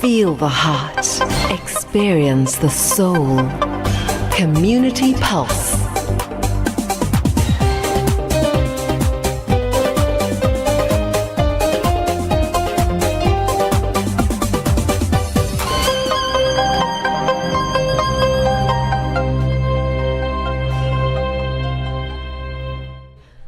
Feel the heart. Experience the soul. Community Pulse.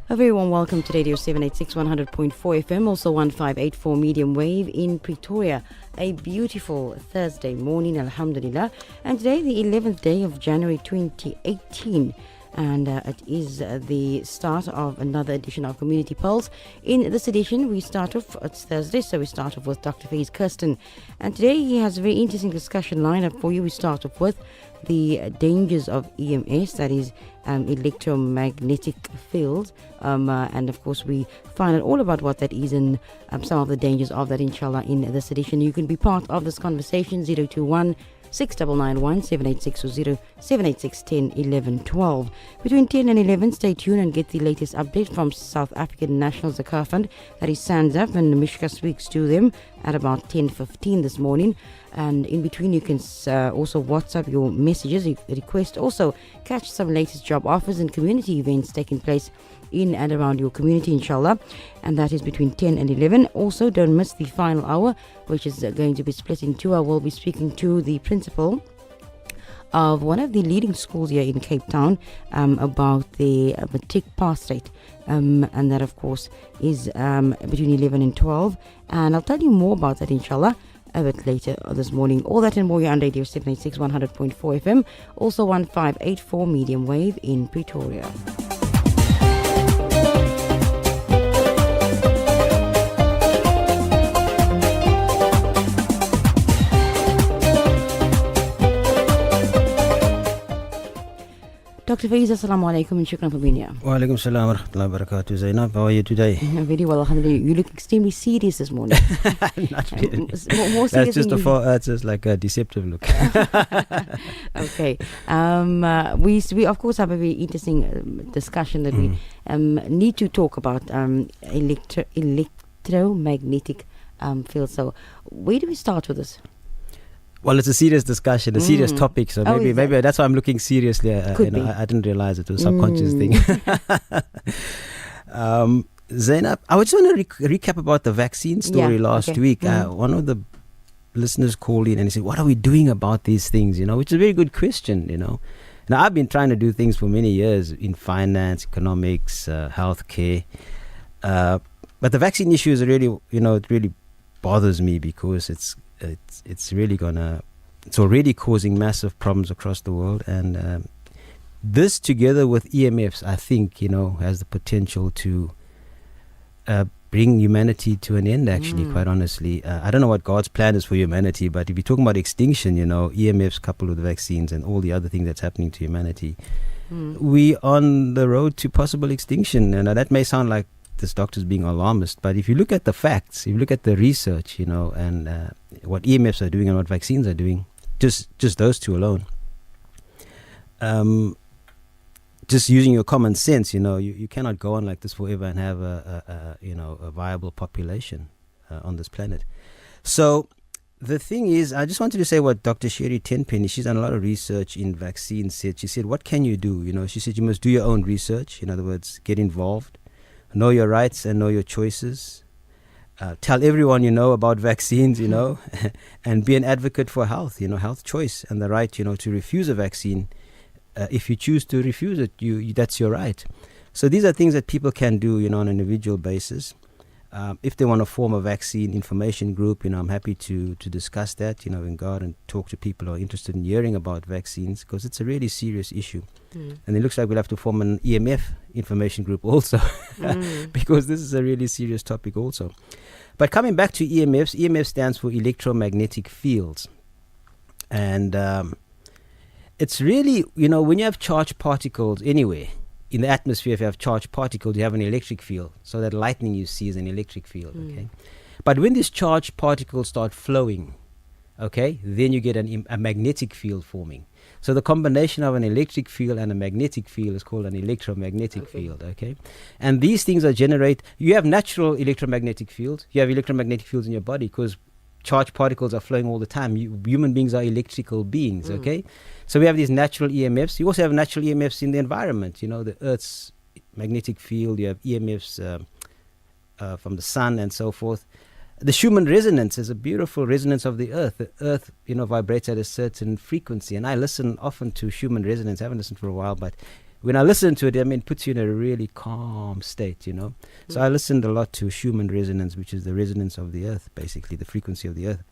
A very warm welcome to Radio 786 100.4 FM, also 1584 medium wave in Pretoria. A beautiful Thursday morning, alhamdulillah. And today, the 11th day of January 2018. And it is the start of another edition of Community Pulse. In this edition, we start off, it's Thursday, so we start off with Dr. Faiez, Kirsten. And today he has a very interesting discussion lineup for you. We start off with the dangers of EMS, that is electromagnetic fields. And of course, we find out all about what that is and some of the dangers of that, inshallah, in this edition. You can be part of this conversation, 021 6991 786 or 0786 10 11 12. Between 10 and 11, stay tuned and get the latest update from South African National Zakah Fund. That is SANZAF, and Mishka speaks to them at about 10:15 this morning. And in between, you can also WhatsApp your messages, request. Also, catch some latest job offers and community events taking place in and around your community, inshallah. And that is between 10 and 11. Also, don't miss the final hour, which is going to be split in two. I will be speaking to the principal of one of the leading schools here in Cape Town about the matric pass rate. And that, of course, is between 11 and 12. And I'll tell you more about that, inshallah, a bit later this morning. All that and more, you're on Radio 786 100.4 FM, also 1584 medium wave in Pretoria. Dr. Faiez, assalamu alaikum and shukran for being here. Wa alaikum salam wa rahmatullahi wa barakatuh. Zainab, how are you today? Very well, alhamdulillah. You look extremely serious this morning. Not really. More serious. That's just like a deceptive look. Okay. We of course have a very interesting discussion that we need to talk about electromagnetic field. So where do we start with this? Well, it's a serious discussion, a serious topic. So maybe that's why I'm looking seriously. I didn't realize it was a subconscious thing. Zainab, I just want to recap about the vaccine story last week. One of the listeners called in and he said, "What are we doing about these things?" Which is a very good question. Now, I've been trying to do things for many years in finance, economics, healthcare, but the vaccine issue is really, it really bothers me because it's already causing massive problems across the world, and this together with EMFs, I think, has the potential to bring humanity to an end, actually, quite honestly. I don't know what God's plan is for humanity, but if you're talking about extinction, EMFs coupled with vaccines and all the other things that's happening to humanity, we on the road to possible extinction. And that may sound like this doctor's being alarmist, but if you look at the facts, if you look at the research, and what EMFs are doing and what vaccines are doing, just those two alone, just using your common sense, you cannot go on like this forever and have a viable population on this planet. So the thing is, I just wanted to say what Dr. Sherry Tenpenny, she's done a lot of research in vaccines, she said, what can you do? She said you must do your own research. In other words, get involved. Know your rights and know your choices. Tell everyone you know about vaccines, and be an advocate for health, health choice and the right, to refuse a vaccine. If you choose to refuse it, that's your right. So these are things that people can do, on an individual basis. If they want to form a vaccine information group, I'm happy to discuss that, and go out and talk to people who are interested in hearing about vaccines, because it's a really serious issue. And it looks like we'll have to form an EMF information group also, because this is a really serious topic also. But coming back to EMFs, EMF stands for electromagnetic fields. And it's really, when you have charged particles anywhere, in the atmosphere, if you have charged particles, you have an electric field. So that lightning you see is an electric field, okay? But when these charged particles start flowing, okay, then you get a magnetic field forming. So the combination of an electric field and a magnetic field is called an electromagnetic field, okay? And these things are you have natural electromagnetic fields. You have electromagnetic fields in your body because charged particles are flowing all the time. Human beings are electrical beings, okay? So we have these natural EMFs. You also have natural EMFs in the environment. You know, the Earth's magnetic field. You have EMFs from the sun and so forth. The Schumann resonance is a beautiful resonance of the Earth. The Earth, you know, vibrates at a certain frequency. And I listen often to Schumann resonance. I haven't listened for a while, but when I listen to it, I mean, it puts you in a really calm state, you know. So I listened a lot to Schumann resonance, which is the resonance of the Earth, basically, the frequency of the Earth.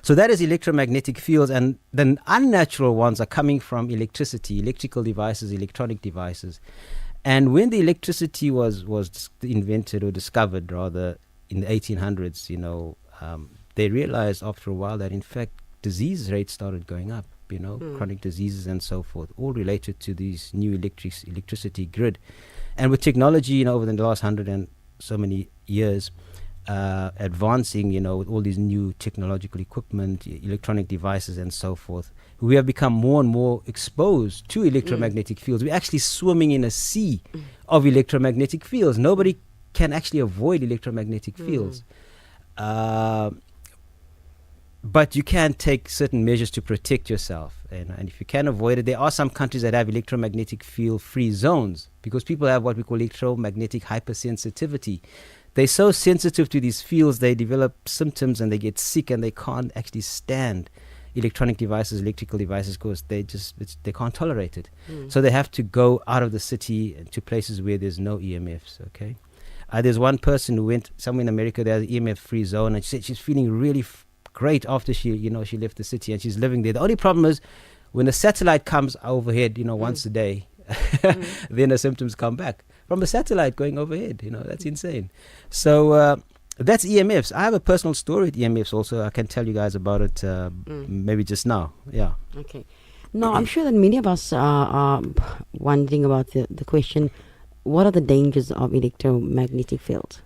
So that is electromagnetic fields, and the unnatural ones are coming from electricity, electrical devices, electronic devices. And when the electricity was invented or discovered, rather, in the 1800s, you know, they realized after a while that, in fact, disease rates started going up. You know, chronic diseases and so forth, all related to these new electricity grid. And with technology, you know, over the last 100 and so many years, advancing, you know, with all these new technological equipment, electronic devices and so forth, we have become more and more exposed to electromagnetic fields. We're actually swimming in a sea of electromagnetic fields. Nobody can actually avoid electromagnetic fields. But you can take certain measures to protect yourself. And if you can avoid it, there are some countries that have electromagnetic field free zones, because people have what we call electromagnetic hypersensitivity. They're so sensitive to these fields, they develop symptoms and they get sick, and they can't actually stand electronic devices, electrical devices, because they can't tolerate it. So they have to go out of the city to places where there's no EMFs, okay? There's one person who went somewhere in America, there's an EMF free zone, and she said she's feeling really great after she left the city, and she's living there. The only problem is when a satellite comes overhead, you know, once a day, then the symptoms come back from a satellite going overhead. You know, that's insane. So that's EMFs. I have a personal story with EMFs also. I can tell you guys about it maybe just now. Yeah. Okay. Now, I'm sure that many of us are wondering about the question, what are the dangers of electromagnetic fields?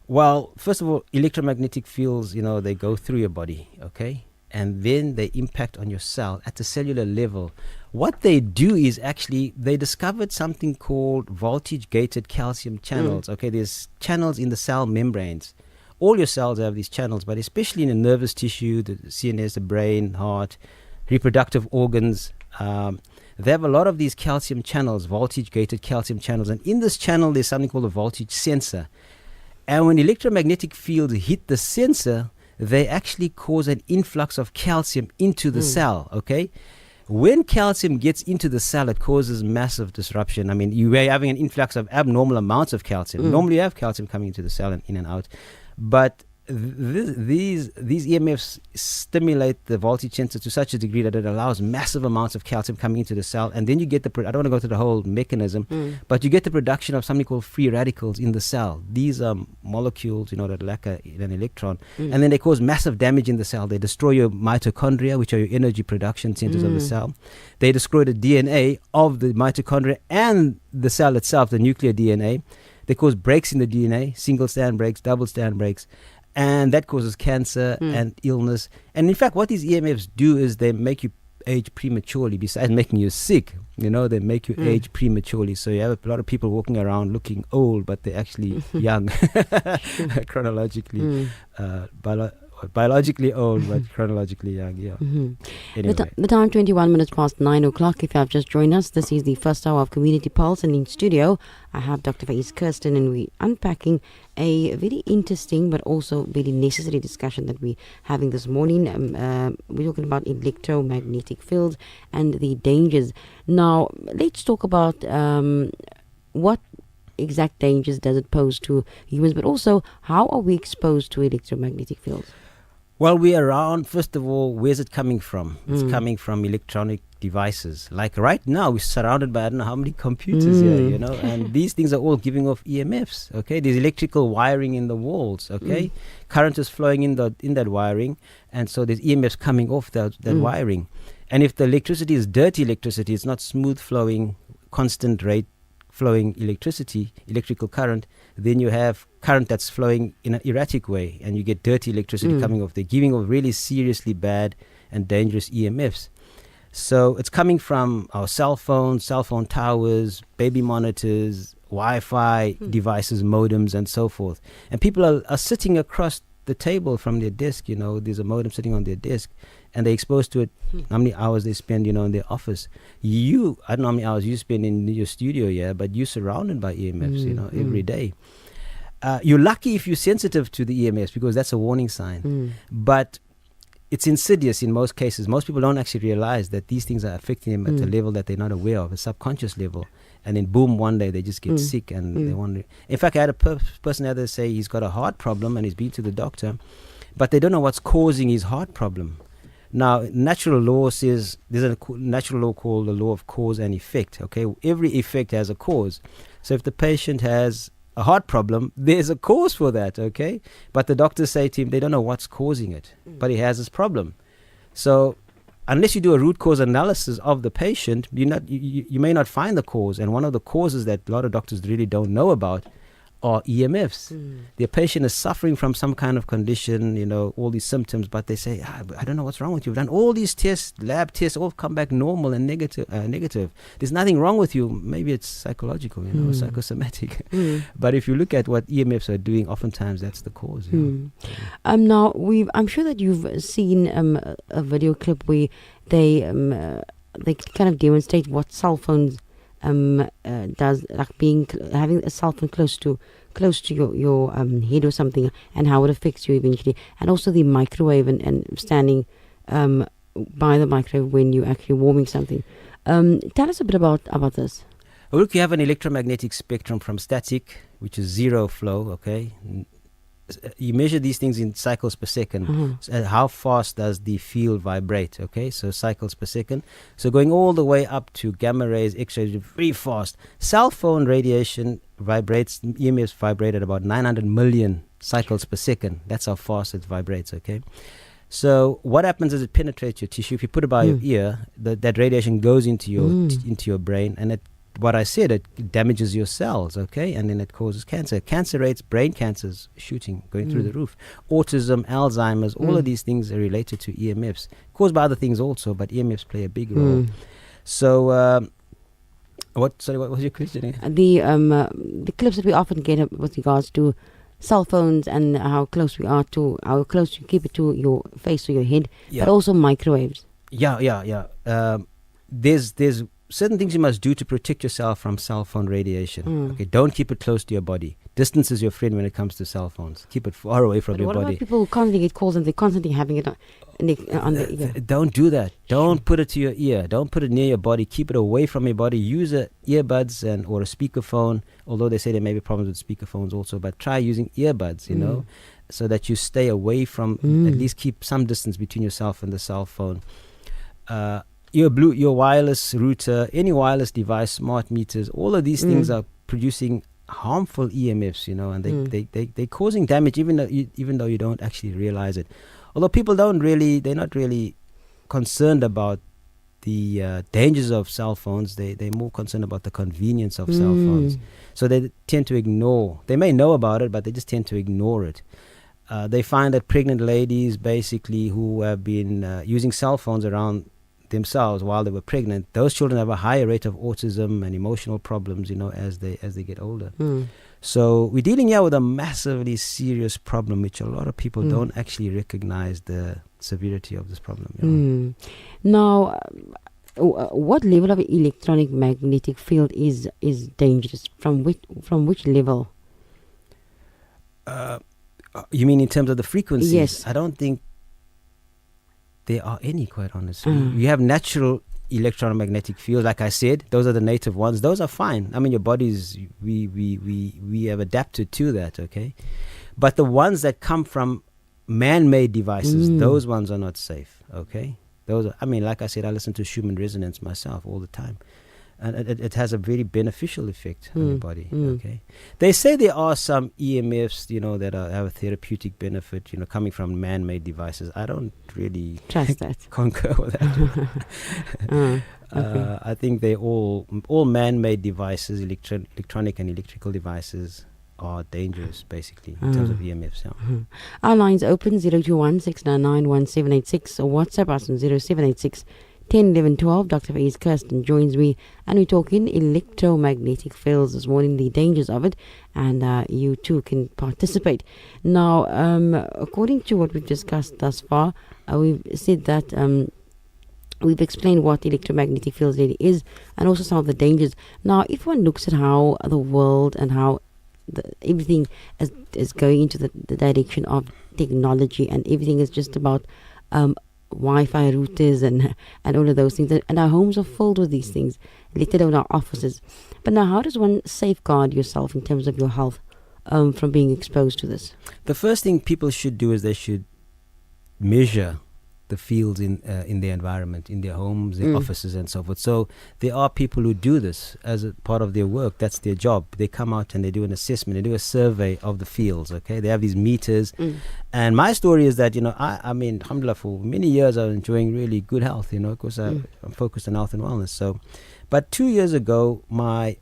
Well, first of all, electromagnetic fields, you know, they go through your body, okay? And then they impact on your cell at the cellular level. What they do is actually, they discovered something called voltage-gated calcium channels, okay? There's channels in the cell membranes. All your cells have these channels, but especially in the nervous tissue, the CNS, the brain, heart, reproductive organs, they have a lot of these calcium channels, voltage-gated calcium channels. And in this channel, there's something called a voltage sensor. And when electromagnetic fields hit the sensor, they actually cause an influx of calcium into the cell, okay? When calcium gets into the cell, it causes massive disruption. I mean, you are having an influx of abnormal amounts of calcium. Normally you have calcium coming into the cell and in and out. But these EMFs stimulate the voltage sensor to such a degree that it allows massive amounts of calcium coming into the cell, and then you get I don't want to go through the whole mechanism, but you get the production of something called free radicals in the cell. These are molecules, you know, that lack an electron, and then they cause massive damage in the cell. They destroy your mitochondria, which are your energy production centers of the cell. They destroy the DNA of the mitochondria and the cell itself, the nuclear DNA. They cause breaks in the DNA, single strand breaks, double strand breaks. And that causes cancer and illness. And in fact, what these EMFs do is they make you age prematurely. Besides making you sick, you know, they make you age prematurely. So you have a lot of people walking around looking old, but they're actually young, chronologically, biologically old, but chronologically young. Yeah. Anyway. The time 21 minutes past 9 o'clock. If you have just joined us, this is the first hour of Community Pulse, and in studio I have Dr. Faiez, Kirsten, and we're unpacking a very interesting but also very necessary discussion that we're having this morning. We're talking about electromagnetic fields and the dangers. Now, let's talk about what exact dangers does it pose to humans, but also how are we exposed to electromagnetic fields? Well, we're around, first of all, where's it coming from? It's coming from electronic devices. Like right now, we're surrounded by I don't know how many computers here, you know, and these things are all giving off EMFs, okay? There's electrical wiring in the walls, okay? Current is flowing in that wiring, and so there's EMFs coming off that wiring. And if the electricity is dirty electricity, it's not smooth flowing, constant rate flowing electrical current, then you have current that's flowing in an erratic way, and you get dirty electricity coming off. They're giving off really seriously bad and dangerous EMFs. So it's coming from our cell phone towers, baby monitors, Wi-Fi devices, modems, and so forth. And people are sitting across the table from their desk, there's a modem sitting on their desk, and they're exposed to it, how many hours they spend, in their office. I don't know how many hours you spend in your studio, but you're surrounded by EMFs, every day. You're lucky if you're sensitive to the EMFs, because that's a warning sign. But it's insidious in most cases. Most people don't actually realize that these things are affecting them at a level that they're not aware of, a subconscious level. And then boom, one day they just get sick and they wonder. In fact, I had a person the other day say he's got a heart problem and he's been to the doctor, but they don't know what's causing his heart problem. Now, natural law says, there's a natural law called the law of cause and effect. Okay, every effect has a cause. So if the patient has a heart problem, there's a cause for that, okay? But the doctors say to him, they don't know what's causing it, but he has this problem. So unless you do a root cause analysis of the patient, you may not find the cause. And one of the causes that a lot of doctors really don't know about are EMFs. Their patient is suffering from some kind of condition, all these symptoms, but they say, I don't know what's wrong with you. We've done all these tests, lab tests, all come back normal and negative. There's nothing wrong with you. Maybe it's psychological, psychosomatic. But if you look at what EMFs are doing, oftentimes that's the cause. Now, I'm sure that you've seen a video clip where they kind of demonstrate what cell phones does, like having a cell phone close to your head or something, and how it affects you eventually, and also the microwave and standing by the microwave when you're actually warming something. Tell us a bit about this. Well, look, you have an electromagnetic spectrum from static, which is zero flow, okay? You measure these things in cycles per second. So how fast does the field vibrate? Okay, so cycles per second. So going all the way up to gamma rays, X-rays, very fast. Cell phone radiation vibrates, EMFs vibrate at about 900 million cycles per second. That's how fast it vibrates, okay? So what happens is it penetrates your tissue. If you put it by your ear, that radiation goes into your brain, and what I said, it damages your cells, okay? And then it causes cancer. Cancer rates, brain cancers, going through the roof. Autism, Alzheimer's, all of these things are related to EMFs. Caused by other things also, but EMFs play a big role. So, what was your question? The clips that we often get with regards to cell phones and how close you keep it to your face or your head, but also microwaves. There's certain things you must do to protect yourself from cell phone radiation. Okay, don't keep it close to your body. Distance is your friend when it comes to cell phones. Keep it far away from your body. What about people who constantly get calls and they're constantly having it on their ear? Don't do that. Don't put it to your ear. Don't put it near your body. Keep it away from your body. Use earbuds or a speakerphone, although they say there may be problems with speakerphones also, but try using earbuds, so that you stay away from, at least keep some distance between yourself and the cell phone. Your wireless router, any wireless device, smart meters, all of these things are producing harmful EMFs, and they're causing damage even though you don't actually realize it. Although people they're not really concerned about the dangers of cell phones. They're more concerned about the convenience of cell phones. So they tend to ignore. They may know about it, but they just tend to ignore it. They find that pregnant ladies, basically, who have been using cell phones around themselves while they were pregnant, those children have a higher rate of autism and emotional problems, as they get older. So we're dealing here with a massively serious problem, which a lot of people don't actually recognize the severity of this problem. Now, what level of electronic magnetic field is dangerous? From which level? You mean in terms of the frequencies? Yes. I don't think there are any, quite honestly. You have natural electromagnetic fields, like I said. Those are the native ones. Those are fine. I mean, your bodies, we have adapted to that, okay? But the ones that come from man-made devices, those ones are not safe, okay? Like I said, I listen to Schumann resonance myself all the time. And it has a very beneficial effect on your body. Okay, they say there are some EMFs, that have a therapeutic benefit, coming from man-made devices. I don't really trust that. Concur with that. I think they all man-made devices, electronic and electrical devices, are dangerous, basically, in terms of EMFs. Our lines open 021 699 1786 or WhatsApp us on 0786 10, 11, 12. Dr. Faiez, Kirsten joins me, and we're talking electromagnetic fields this morning, the dangers of it, and you too can participate. Now, according to what we've discussed thus far, we've said that we've explained what electromagnetic fields really is, and also some of the dangers. Now, if one looks at how the world and how everything is going into the direction of technology, and everything is just about Wi-Fi routers and all of those things, and our homes are filled with these things, let alone our offices. But now, how does one safeguard yourself in terms of your health from being exposed to this? The first thing people should do is they should measure the fields in their environment, in their homes, their offices, and so forth. So there are people who do this as a part of their work. That's their job. They come out and they do an assessment. They do a survey of the fields. Okay, they have these meters. And my story is that I mean, alhamdulillah, for many years I was enjoying really good health. Because I'm focused on health and wellness. So, but 2 years ago, my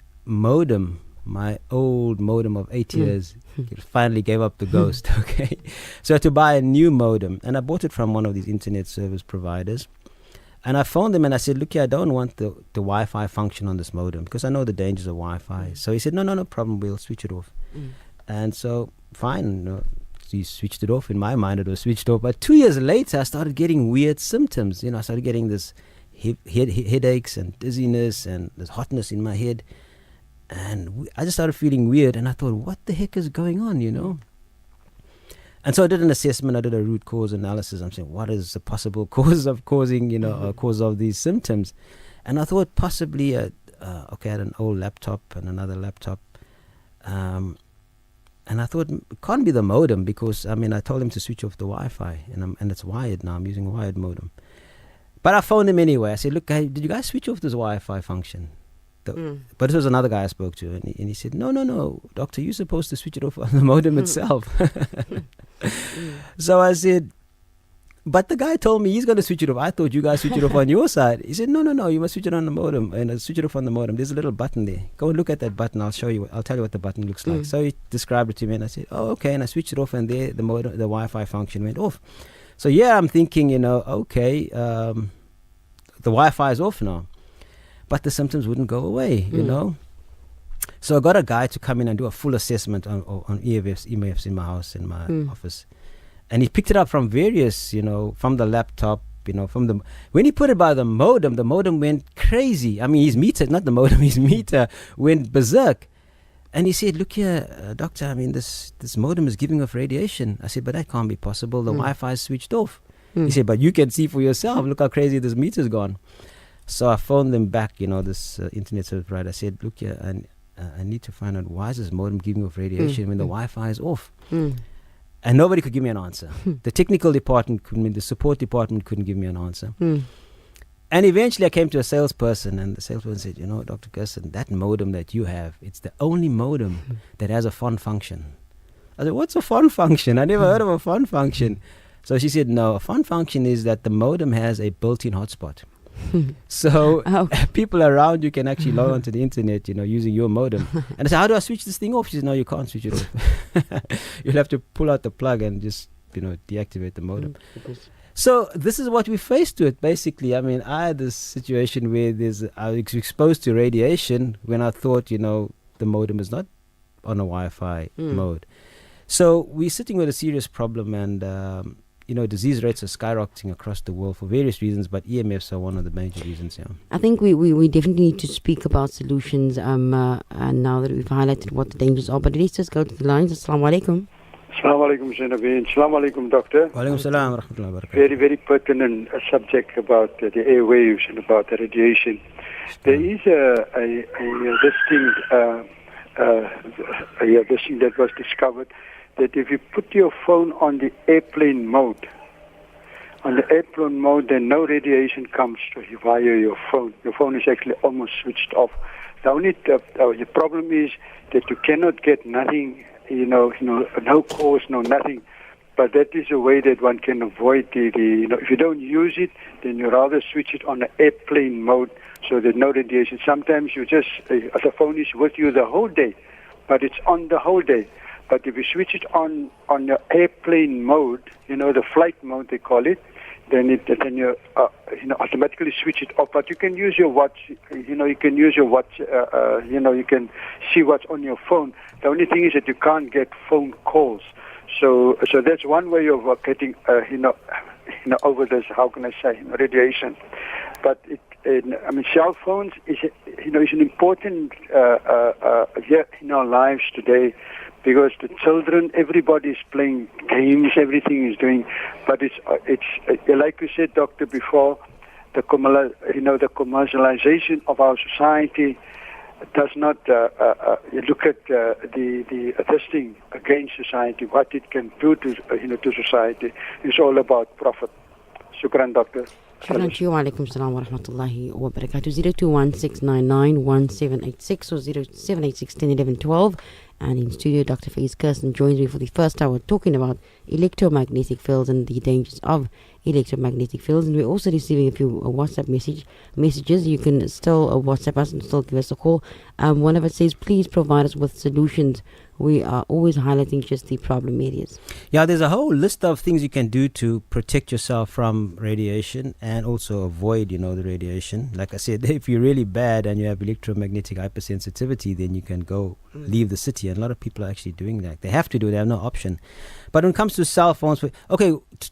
old modem of 8 years, finally gave up the ghost. Okay, so I had to buy a new modem, and I bought it from one of these internet service providers. And I phoned him and I said, look here, I don't want the Wi-Fi function on this modem because I know the dangers of Wi-Fi. So he said, no problem, we'll switch it off. And so fine, he switched it off. In my mind it was switched off, but 2 years later I started getting weird symptoms. I started getting this headaches and dizziness and this hotness in my head. And I just started feeling weird, and I thought, what the heck is going on, And so I did an assessment. I did a root cause analysis. I'm saying, what is the possible cause of cause of these symptoms? And I thought possibly, I had an old laptop and another laptop. And I thought, it can't be the modem because, I told him to switch off the Wi-Fi, and it's wired now. I'm using a wired modem. But I phoned him anyway. I said, look, did you guys switch off this Wi-Fi function? But it was another guy I spoke to, and he said, no, doctor, you're supposed to switch it off on the modem itself. So I said, but the guy told me he's going to switch it off. I thought you guys switch it off on your side. He said, no, you must switch it on the modem, and switch it off on the modem. There's a little button there. Go and look at that button. I'll tell you what the button looks like. So he described it to me, and I said, oh, okay, and I switched it off, and there the Wi-Fi function went off. So I'm thinking, okay, the Wi-Fi is off now. But the symptoms wouldn't go away, So I got a guy to come in and do a full assessment on EMFs in my house, in my office. And he picked it up from various, from the laptop, when he put it by the modem went crazy. His meter, not the modem, his meter went berserk. And he said, look here, doctor, this modem is giving off radiation. I said, but that can't be possible. The Wi-Fi is switched off. He said, but you can see for yourself. Look how crazy this meter's gone. So I phoned them back, this internet service provider. I said, look here, I need to find out why is this modem giving off radiation when the Wi-Fi is off? And nobody could give me an answer. The technical department the support department couldn't give me an answer. And eventually I came to a salesperson, and the salesperson said, Dr. Kirsten, that modem that you have, it's the only modem that has a phone function. I said, what's a phone function? I never heard of a phone function. So she said, no, a phone function is that the modem has a built-in hotspot. So people around you can actually log onto the internet, using your modem. And I said, how do I switch this thing off? She said, no, you can't switch it off. You'll have to pull out the plug and just, deactivate the modem. So this is what we faced with, basically. I had this situation where I was exposed to radiation when I thought, the modem is not on a Wi-Fi mode. So we're sitting with a serious problem, and disease rates are skyrocketing across the world for various reasons, but EMFs are one of the major reasons. I think we definitely need to speak about solutions, and now that we've highlighted what the dangers are. But let's just go to the lines. Assalamu alaikum. Assalamu alaikum, Zainabin. Assalamu alaikum, doctor. Wa alaikum salam wa rahmatullahi wa barakatuh. Very, very pertinent subject about the airwaves and about the radiation. There is this thing that was discovered, that if you put your phone on the airplane mode, then no radiation comes to you via your phone. Your phone is actually almost switched off. The only the problem is that you cannot get nothing, no calls, no nothing. But that is a way that one can avoid if you don't use it, then you rather switch it on the airplane mode so that no radiation. Sometimes you just, the phone is with you the whole day, but it's on the whole day. But if you switch it on your airplane mode, the flight mode they call it, then you automatically switch it off. But you can use your watch. You can use your watch. You can see what's on your phone. The only thing is that you can't get phone calls. So that's one way of getting over this. How can I say radiation? But cell phones is an important in our lives today. Because the children, everybody's playing games, everything is doing, but it's like you said, Doctor, before, the commercialization of our society does not look at this thing against society, what it can do to society. It's all about profit. Shukran, Doctor. Shukran to you. Wa alaikum salam wa rahmatullahi wa barakatuh. 0216991786 or 0786101112. And in studio, Dr. Faiez Kirsten joins me for the first hour talking about electromagnetic fields and the dangers of electromagnetic fields. And we're also receiving a few WhatsApp messages. You can still WhatsApp us and still give us a call. One of us says, please provide us with solutions. We are always highlighting just the problem areas. Yeah, there's a whole list of things you can do to protect yourself from radiation and also avoid, the radiation. Like I said, if you're really bad and you have electromagnetic hypersensitivity, then you can go leave the city. And a lot of people are actually doing that. They have to do it. They have no option. But when it comes to cell phones,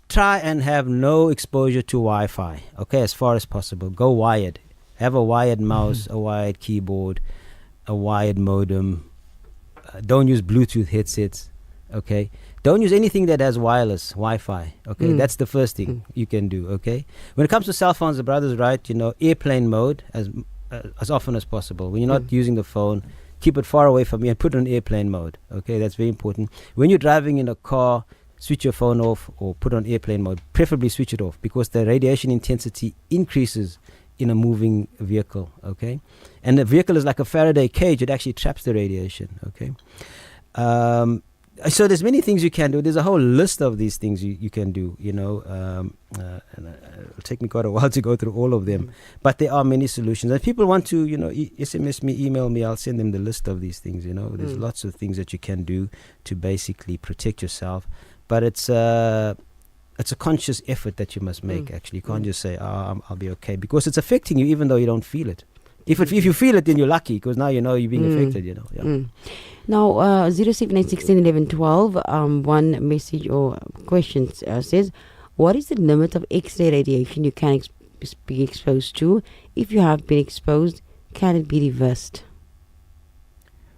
try and have no exposure to Wi-Fi, as far as possible. Go wired. Have a wired mouse, a wired keyboard, a wired modem. Don't use Bluetooth headsets, Don't use anything that has wireless Wi-Fi, That's the first thing you can do, When it comes to cell phones, the brother's right, airplane mode as often as possible. When you're not using the phone, keep it far away from you and put it on airplane mode, That's very important. When you're driving in a car, switch your phone off or put on airplane mode. Preferably switch it off because the radiation intensity increases in a moving vehicle, and the vehicle is like a Faraday cage. It actually traps the radiation, so there's many things you can do. There's a whole list of these things you can do, and it'll take me quite a while to go through all of them, but there are many solutions. And people want to, SMS me, email me, I'll send them the list of these things, There's lots of things that you can do to basically protect yourself, but it's a conscious effort that you must make, actually. You can't just say, I'll be okay, because it's affecting you even though you don't feel it. If you feel it, then you're lucky, because now you're being affected, Now, 0786101112, one message or question says, what is the limit of X-ray radiation you can be exposed to? If you have been exposed, can it be reversed?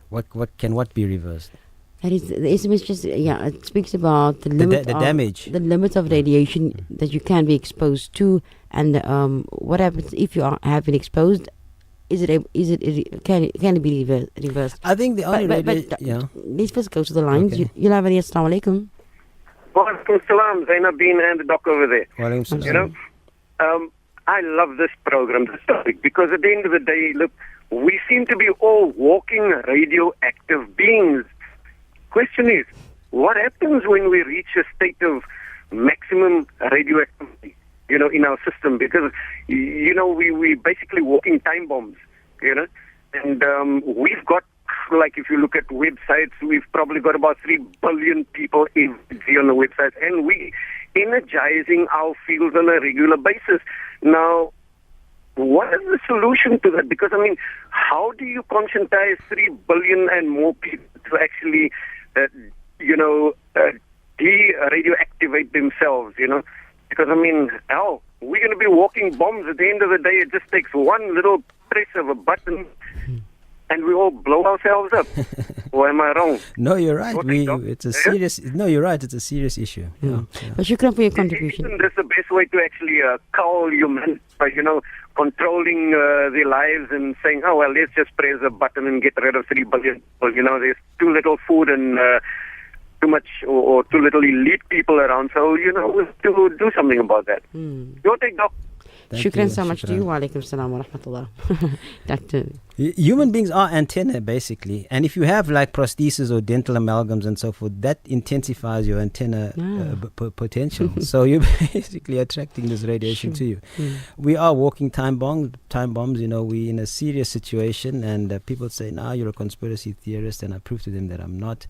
What can be reversed? That is, the SMS it speaks about the limit the damage. The limit of radiation that you can be exposed to, and what happens if you have been exposed. Can it be reversed? I think the only let's first go to the lines. Okay. You'll have any. Assalamu alaikum. Wa alaikum salam, Zainab Bean and the doc over there. Wa alaikum salam. I love this program, this topic, because at the end of the day, look, we seem to be all walking radioactive beings. Question is, what happens when we reach a state of maximum radioactivity, in our system? Because, we basically walking time bombs, and we've got, like, if you look at websites, we've probably got about 3 billion people every day on the websites, and we energizing our fields on a regular basis. Now, what is the solution to that? Because, how do you conscientize 3 billion and more people to actually de-radioactivate themselves, Because, hell, we're going to be walking bombs. At the end of the day, it just takes one little press of a button and we all blow ourselves up. Or am I wrong? No, you're right. It's a serious... No, you're right. It's a serious issue. Yeah. But shukran for your contribution. Isn't this the best way to actually cull humanity by, controlling their lives and saying, oh, well, let's just press a button and get rid of 3 billion people. There's too little food and too much or too little elite people around. So, we have to do something about that. Your take, Doc. Shukran so much to you. Wa alaikum salam wa rahmatullah. Doctor. Human beings are antennae, basically. And if you have like prosthesis or dental amalgams and so forth, that intensifies your antenna potential. So you're basically attracting this radiation to you. We are walking time bombs. We're in a serious situation, and people say, you're a conspiracy theorist, and I prove to them that I'm not.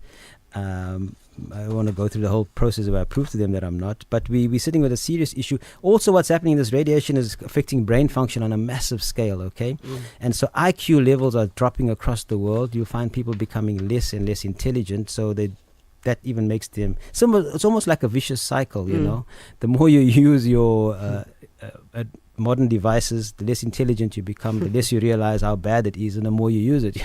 I want to go through the whole process where I prove to them that I'm not. But we're sitting with a serious issue. Also, what's happening, this radiation is affecting brain function on a massive scale, okay? And so IQ levels are dropping across the world. You'll find people becoming less and less intelligent. So that even makes them... It's almost like a vicious cycle, you know? The more you use your modern devices, the less intelligent you become, the less you realize how bad it is, and the more you use it.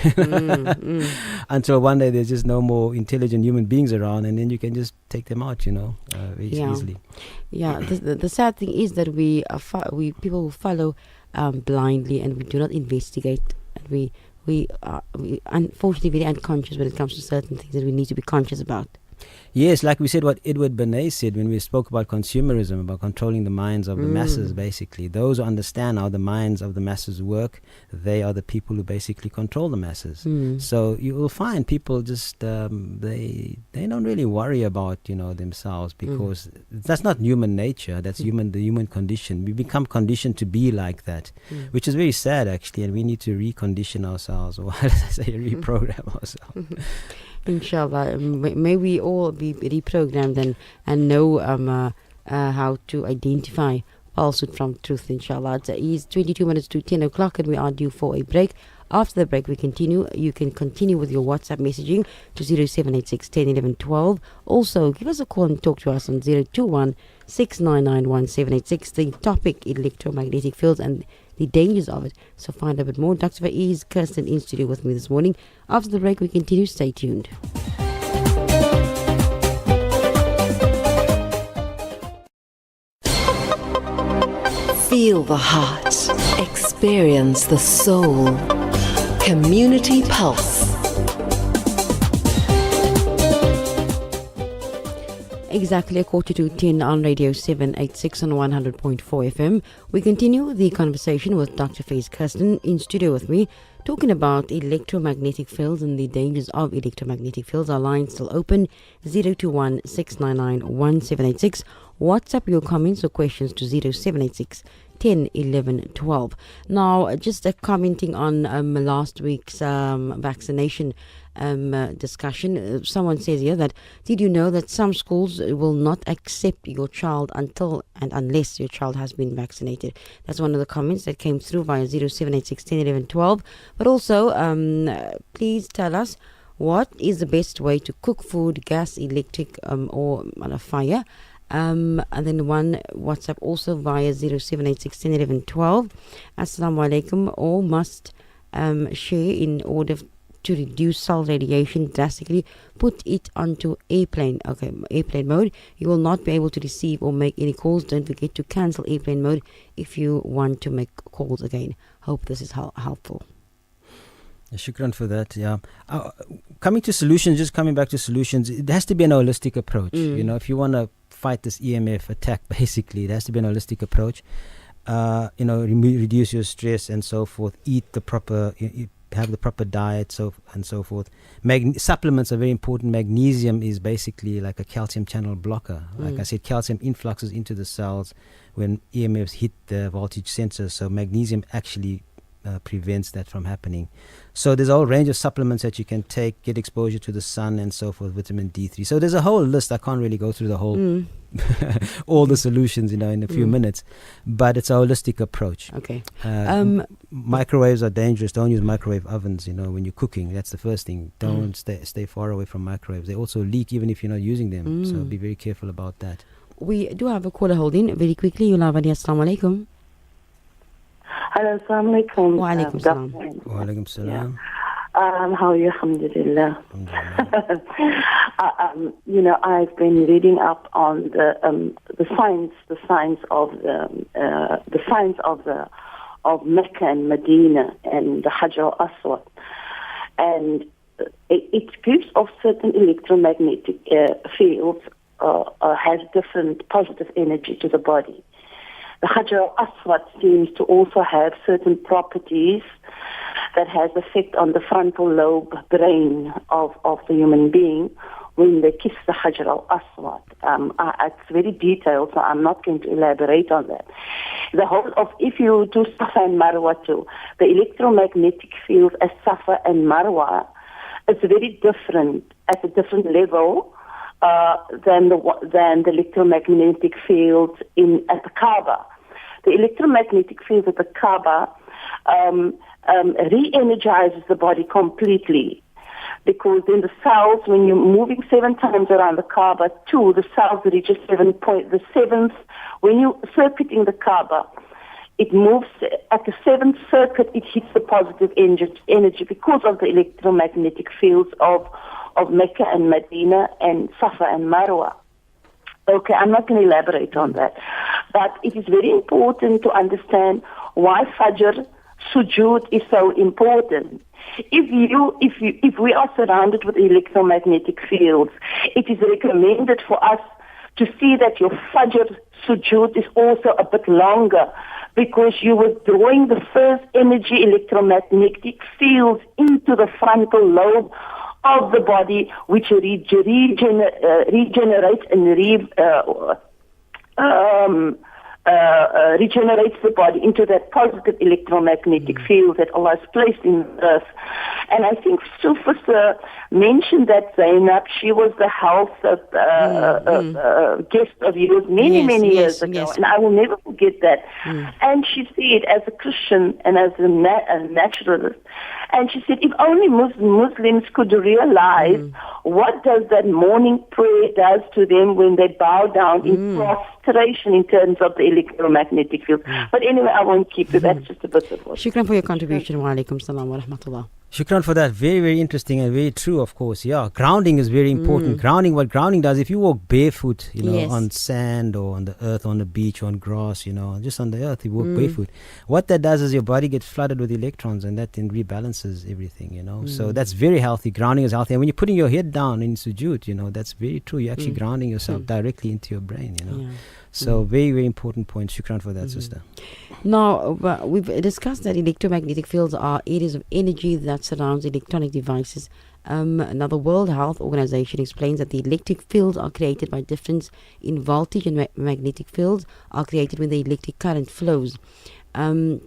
Until one day there's just no more intelligent human beings around, and then you can just take them out, very easily. Yeah, the sad thing is that we people follow blindly, and we do not investigate, and we are unfortunately very unconscious when it comes to certain things that we need to be conscious about. Yes, like we said, what Edward Bernays said when we spoke about consumerism, about controlling the minds of the masses, basically. Those who understand how the minds of the masses work, they are the people who basically control the masses. So you will find people just, they don't really worry about, themselves, because that's not human nature, that's the human condition. We become conditioned to be like that, which is very sad, actually, and we need to recondition ourselves, or how does I say, reprogram ourselves. Inshallah, may we all be reprogrammed and know how to identify falsehood from truth, inshallah. It's 22 minutes to 10 o'clock and we are due for a break. After the break, we continue. You can continue with your WhatsApp messaging to 0786 10 11 12. Also, give us a call and talk to us on 021 699 1786. The topic, electromagnetic fields and the dangers of it. So find out a bit more. Dr. Faiez, Kirsten in studio with me this morning. After the break, we continue. Stay tuned. Feel the heart. Experience the soul. Community Pulse. Exactly a quarter to 10 on Radio 786 on 100.4 FM. We continue the conversation with Dr. Faiez Kirsten in studio with me, talking about electromagnetic fields and the dangers of electromagnetic fields. Our line still open, 021 699 1786. WhatsApp your comments or questions to 0786 10 11 12. Now, just commenting on last week's vaccination discussion. Someone says here that, did you know that some schools will not accept your child until and unless your child has been vaccinated? That's one of the comments that came through via 0786 10 11 12. But also, please tell us, what is the best way to cook food, gas, electric, or on a fire? And then one WhatsApp also via 0786 10 11 12. Assalamu alaikum. All must share in order to reduce cell radiation drastically. Put it onto airplane mode. You will not be able to receive or make any calls. Don't forget to cancel airplane mode if you want to make calls again. Hope this is helpful. Shukran for that. Yeah. Coming back to solutions, it has to be an holistic approach. If you want to fight this EMF attack, basically, it has to be an holistic approach. Reduce your stress and so forth. Eat the proper, have the proper diet, and so forth. Supplements are very important. Magnesium is basically like a calcium channel blocker. Like I said, calcium influxes into the cells when EMFs hit the voltage sensors. So magnesium actually prevents that from happening. So there's a whole range of supplements that you can take, get exposure to the sun and so forth, vitamin D3. So there's a whole list. I can't really go through the whole all the solutions in a few minutes, but it's a holistic approach. Okay. Microwaves are dangerous. Don't use microwave ovens when you're cooking. That's the first thing. Don't stay far away from microwaves. They also leak even if you're not using them, so be very careful about that. We do have a caller holding very quickly. Assalamu alaikum. Hello, assalamu alaikum. Wa alaikum salam. Wa alaikum salam. How are you? Alhamdulillah. I've been reading up on the science of Mecca and Medina and the Hajar al-Aswad, and it gives off certain electromagnetic fields, has different positive energy to the body. The Hajar al-Aswad seems to also have certain properties that has effect on the frontal lobe brain of the human being when they kiss the Hajar al-Aswad. It's very detailed, so I'm not going to elaborate on that. The whole of, if you do Safa and Marwa too, the electromagnetic field as Safa and Marwa is very different, at a different level than the electromagnetic fields at the Kaaba. The electromagnetic field at the Kaaba re-energizes the body completely, because then the cells, when you're moving 7 times around the Kaaba, the cells reach a 7 point. The seventh, when you're circuiting the Kaaba, it moves at the 7th circuit. It hits the positive energy because of the electromagnetic fields of Mecca and Medina and Safa and Marwa. Okay, I'm not going to elaborate on that, but it is very important to understand why Fajr sujood is so important. If we are surrounded with electromagnetic fields, it is recommended for us to see that your Fajr sujood is also a bit longer, because you were drawing the first energy electromagnetic fields into the frontal lobe of the body, which regenerates and regenerates the body into that positive electromagnetic field that Allah has placed in the earth. And I think Sufis mentioned that Zainab, she was the health guest of yours many years ago, and I will never forget that. And she said, as a Christian and as a naturalist, and she said, if only Muslims could realize what does that morning prayer does to them when they bow down in prostration in terms of the electromagnetic field. But anyway, I won't keep it. That's just a bit of what. Shukran for your contribution. Wa alaikum salam wa rahmatullah. Shukran for that. Very, very interesting and very true, of course. Yeah, grounding is very important. What grounding does, if you walk barefoot, on sand or on the earth, on the beach, or on grass, just on the earth, you walk barefoot. What that does is your body gets flooded with electrons, and that then rebalances everything, So that's very healthy. Grounding is healthy. And when you're putting your head down in sujood, that's very true. You're actually grounding yourself directly into your brain, So very, very important point. Shukran for that, sister. Now, we've discussed that electromagnetic fields are areas of energy that surrounds electronic devices. Now, the World Health Organization explains that the electric fields are created by difference in voltage, and magnetic fields are created when the electric current flows. And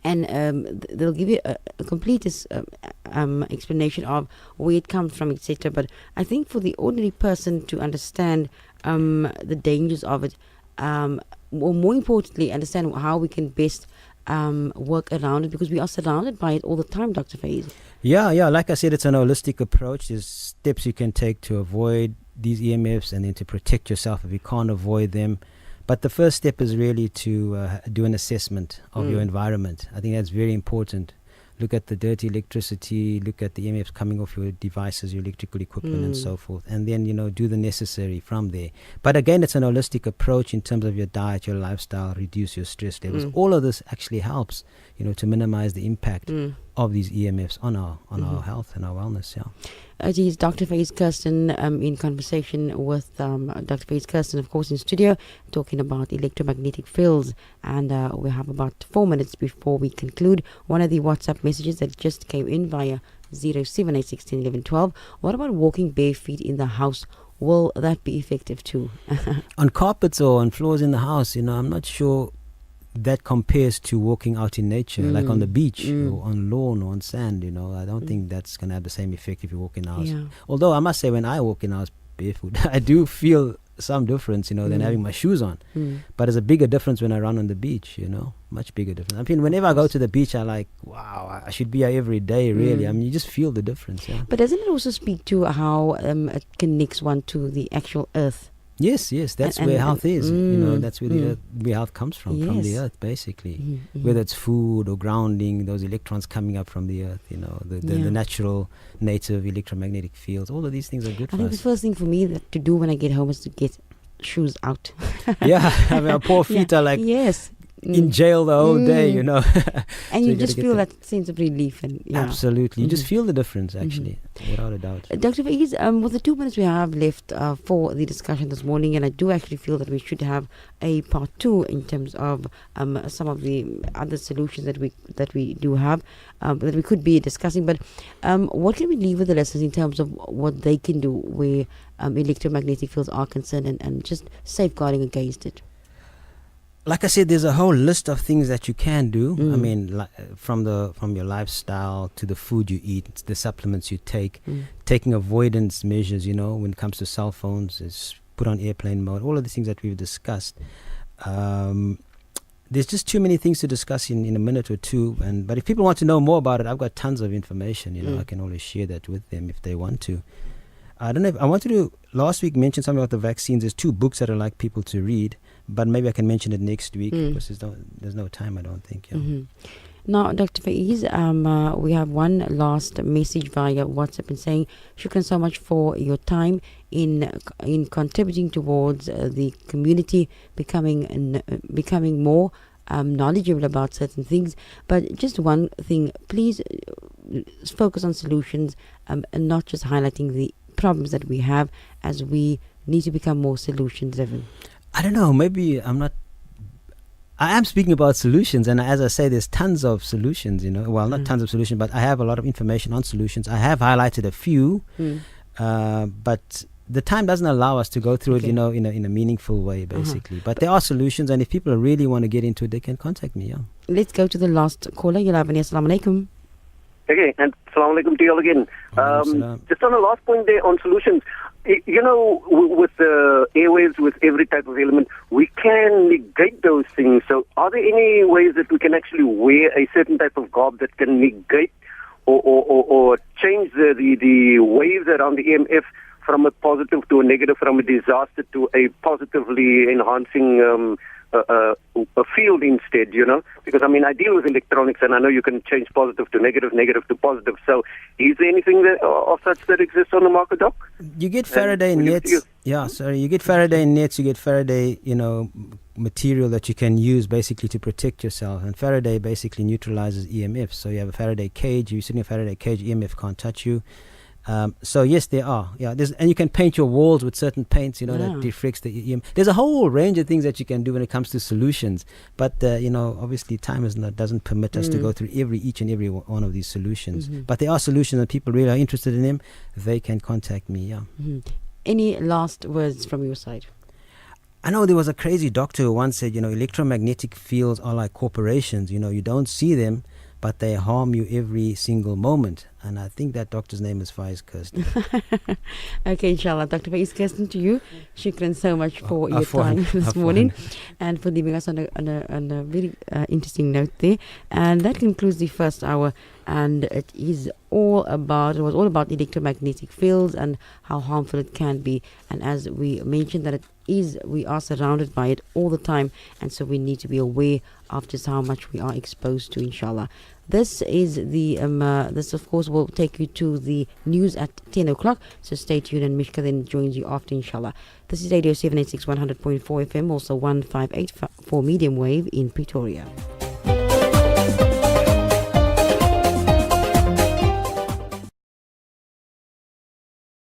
they'll give you a complete explanation of where it comes from, etc. But I think for the ordinary person to understand the dangers of it, or more importantly, understand how we can best work around it, because we are surrounded by it all the time, Dr. Faiez. Yeah. Like I said, it's an holistic approach. There's steps you can take to avoid these EMFs and then to protect yourself if you can't avoid them. But the first step is really to do an assessment of your environment. I think that's very important. Look at the dirty electricity, look at the EMFs coming off your devices, your electrical equipment and so forth. And then, do the necessary from there. But again, it's an holistic approach in terms of your diet, your lifestyle, reduce your stress levels. All of this actually helps, to minimize the impact of these EMFs on our health and our wellness. It is Dr. Faiez Kirsten in conversation with Dr. Faiez Kirsten, of course, in studio, talking about electromagnetic fields. And we have about 4 minutes before we conclude. One of the WhatsApp messages that just came in via 078161112. What about walking bare feet in the house? Will that be effective too? On carpets or on floors in the house, I'm not sure that compares to walking out in nature, like on the beach or on lawn or on sand. I don't think that's going to have the same effect if you walk in the house. Although I must say, when I walk in the house barefoot, I do feel some difference, than having my shoes on. But there's a bigger difference when I run on the beach, much bigger difference. I mean, whenever I go to the beach, I like, wow, I should be here every day, really. I mean, you just feel the difference. But doesn't it also speak to how it connects one to the actual earth? Yes, that's where health is. That's where where health comes from the earth, basically. Whether it's food or grounding, those electrons coming up from the earth, the natural, native electromagnetic fields. All of these things are good for us. I think the first thing for me to do when I get home is to get shoes out. I mean, our poor feet are like in jail the whole day, And so you just feel that sense of relief. Absolutely. You just feel the difference, actually, without a doubt. Dr. Faiez, with the 2 minutes we have left for the discussion this morning, and I do actually feel that we should have a part 2 in terms of some of the other solutions that we do have, that we could be discussing. But what can we leave with the listeners in terms of what they can do where electromagnetic fields are concerned, and just safeguarding against it? like I said, there's a whole list of things that you can do. I mean, from your lifestyle to the food you eat, the supplements you take, taking avoidance measures. When it comes to cell phones, is put on airplane mode. All of the things that we've discussed. There's just too many things to discuss in a minute or two. But if people want to know more about it, I've got tons of information. I can always share that with them if they want to. I don't know. I wanted to last week mention something about the vaccines. There's 2 books that I'd like people to read, but maybe I can mention it next week because there's no time, I don't think. Now, Dr. Faiez, we have one last message via WhatsApp and saying, shukran so much for your time in contributing towards the community becoming more knowledgeable about certain things. But just one thing, please focus on solutions and not just highlighting the problems that we have, as we need to become more solution driven. I don't know, maybe I am speaking about solutions, and as I say, there's tons of solutions, well, not tons of solutions, but I have a lot of information on solutions. I have highlighted a few, but the time doesn't allow us to go through it, in a meaningful way, basically. But there are solutions, and if people really want to get into it, they can contact me. Let's go to the last caller. Assalamu alaikum. Okay, and Assalamu alaikum to you all again. Just on the last point there on solutions, with the airwaves, with every type of element, we can negate those things. So are there any ways that we can actually wear a certain type of garb that can negate or change the waves around the EMF from a positive to a negative, from a disaster to a positively enhancing a field instead, because I deal with electronics and I know you can change positive to negative, negative to positive. So is there anything of such that exists on the market, Doc? You get Faraday nets. You get Faraday nets, you get Faraday, material that you can use basically to protect yourself. And Faraday basically neutralizes EMF. So you have a Faraday cage, you're sitting in a Faraday cage, EMF can't touch you. So yes, there are. And you can paint your walls with certain paints, that deflects the EM. There's a whole range of things that you can do when it comes to solutions. But obviously, time doesn't permit us to go through each and every one of these solutions. But there are solutions, and people really are interested in them. They can contact me. Any last words from your side? I know there was a crazy doctor who once said, electromagnetic fields are like corporations. You don't see them, but they harm you every single moment. And I think that doctor's name is Faiez, Kirsten. Okay, inshallah. Dr. Faiez, Kirsten, to you. Shukran so much for your time this morning and for leaving us on a very interesting note there. And that concludes the first hour. And it was all about electromagnetic fields and how harmful it can be. And as we mentioned, that we are surrounded by it all the time. And so we need to be aware of just how much we are exposed to, inshallah. This is this of course will take you to the news at 10 o'clock. So stay tuned, and Mishka then joins you after, inshallah. This is Radio 786 100.4 FM, also 1584 medium wave in Pretoria.